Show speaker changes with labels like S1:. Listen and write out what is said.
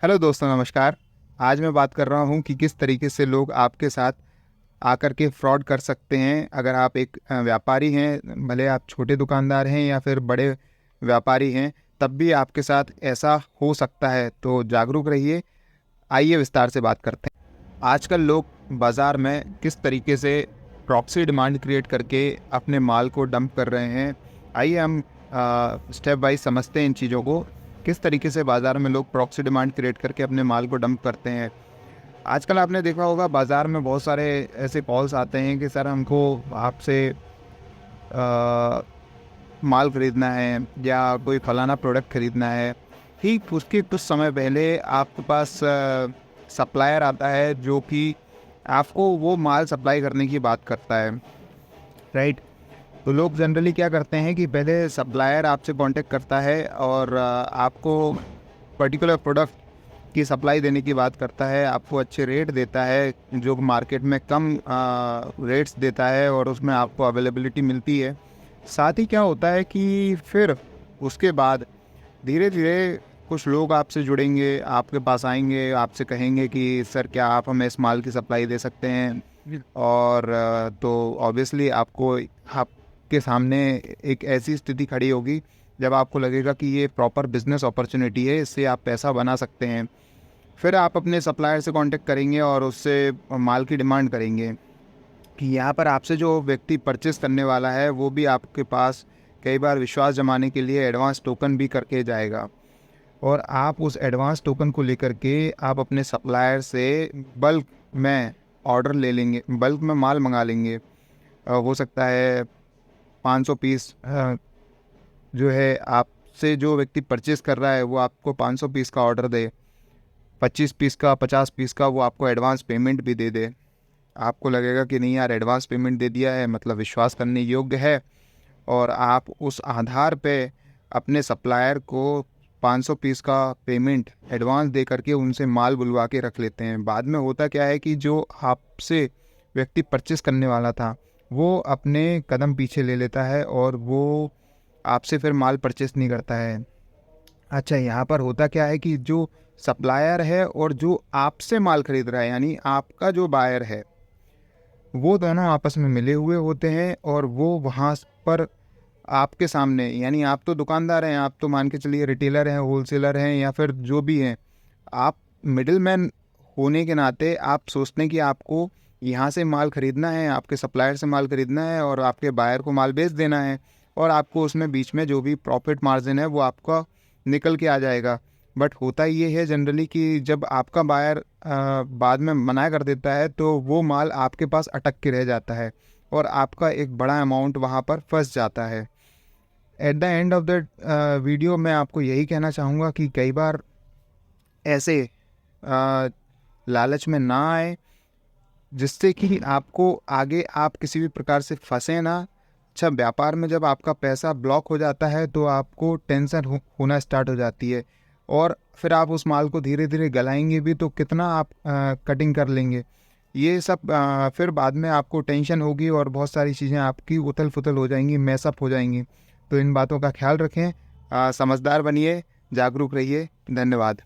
S1: Hello दोस्तों, नमस्कार। आज मैं बात कर रहा हूँ कि किस तरीके से लोग आपके साथ आकर के फ्रॉड कर सकते हैं। अगर आप एक व्यापारी हैं, भले आप छोटे दुकानदार हैं या फिर बड़े व्यापारी हैं, तब भी आपके साथ ऐसा हो सकता है। तो जागरूक रहिए। आइए विस्तार से बात करते हैं। आजकल लोग बाज़ार में किस तरीके से प्रॉक्सी डिमांड क्रिएट करके अपने माल को डंप कर रहे हैं। आइए हम स्टेप वाइज समझते हैं इन चीज़ों को। किस तरीके से बाज़ार में लोग प्रॉक्सी डिमांड क्रिएट करके अपने माल को डंप करते हैं। आजकल आपने देखा होगा बाज़ार में बहुत सारे ऐसे कॉल्स आते हैं कि सर हमको आपसे माल ख़रीदना है या कोई फलाना प्रोडक्ट ख़रीदना है। ठीक उसके कुछ समय पहले आपके पास सप्लायर आता है जो कि आपको वो माल सप्लाई करने की बात करता है, राइट। तो लोग जनरली क्या करते हैं कि पहले सप्लायर आपसे कांटेक्ट करता है और आपको पर्टिकुलर प्रोडक्ट की सप्लाई देने की बात करता है, आपको अच्छे रेट देता है, जो मार्केट में कम रेट्स देता है और उसमें आपको अवेलेबिलिटी मिलती है। साथ ही क्या होता है कि फिर उसके बाद धीरे धीरे कुछ लोग आपसे जुड़ेंगे, आपके पास आएंगे, आपसे कहेंगे कि सर क्या आप हमें इस माल की सप्लाई दे सकते हैं। और तो ऑब्वियसली आपके सामने एक ऐसी स्थिति खड़ी होगी जब आपको लगेगा कि ये प्रॉपर बिजनेस अपॉर्चुनिटी है, इससे आप पैसा बना सकते हैं। फिर आप अपने सप्लायर से कांटेक्ट करेंगे और उससे माल की डिमांड करेंगे कि यहाँ पर आपसे जो व्यक्ति परचेस करने वाला है वो भी आपके पास कई बार विश्वास जमाने के लिए एडवांस टोकन भी करके जाएगा। और आप उस एडवांस टोकन को लेकर के आप अपने सप्लायर से बल्क में ऑर्डर ले लेंगे, बल्क में माल मंगा लेंगे। हो सकता है 500 पीस जो है आपसे जो व्यक्ति परचेस कर रहा है वो आपको 500 पीस का ऑर्डर दे, 25 पीस का, 50 पीस का वो आपको एडवांस पेमेंट भी दे दे। आपको लगेगा कि नहीं यार, एडवांस पेमेंट दे दिया है मतलब विश्वास करने योग्य है, और आप उस आधार पे अपने सप्लायर को 500 पीस का पेमेंट एडवांस दे करके उनसे माल बुलवा के रख लेते हैं। बाद में होता क्या है कि जो आपसे व्यक्ति परचेस करने वाला था वो अपने कदम पीछे ले लेता है और वो आपसे फिर माल परचेस नहीं करता है। अच्छा, यहाँ पर होता क्या है कि जो सप्लायर है और जो आपसे माल खरीद रहा है यानी आपका जो बायर है, वो दोनों आपस में मिले हुए होते हैं और वो वहाँ पर आपके सामने, यानी आप तो दुकानदार हैं, आप तो मान के चलिए रिटेलर हैं, होलसेलर हैं या फिर जो भी हैं, आप मिडिल मैन होने के नाते आप सोचते हैं कि आपको यहाँ से माल ख़रीदना है, आपके सप्लायर से माल ख़रीदना है और आपके बायर को माल बेच देना है, और आपको उसमें बीच में जो भी प्रॉफिट मार्जिन है वो आपका निकल के आ जाएगा। बट होता ये है जनरली कि जब आपका बायर बाद में मना कर देता है तो वो माल आपके पास अटक के रह जाता है और आपका एक बड़ा अमाउंट वहाँ पर फंस जाता है। At the end of the video मैं आपको यही कहना चाहूँगा कि कई बार ऐसे लालच में ना आए जिससे कि आपको आगे आप किसी भी प्रकार से फंसे ना। अच्छा, व्यापार में जब आपका पैसा ब्लॉक हो जाता है तो आपको टेंशन होना स्टार्ट हो जाती है और फिर आप उस माल को धीरे धीरे गलाएंगे भी तो कितना आप कटिंग कर लेंगे। ये सब फिर बाद में आपको टेंशन होगी और बहुत सारी चीज़ें आपकी उथल फुथल हो जाएंगी, मैसअप हो जाएंगी। तो इन बातों का ख्याल रखें, समझदार बनिए, जागरूक रहिए। धन्यवाद।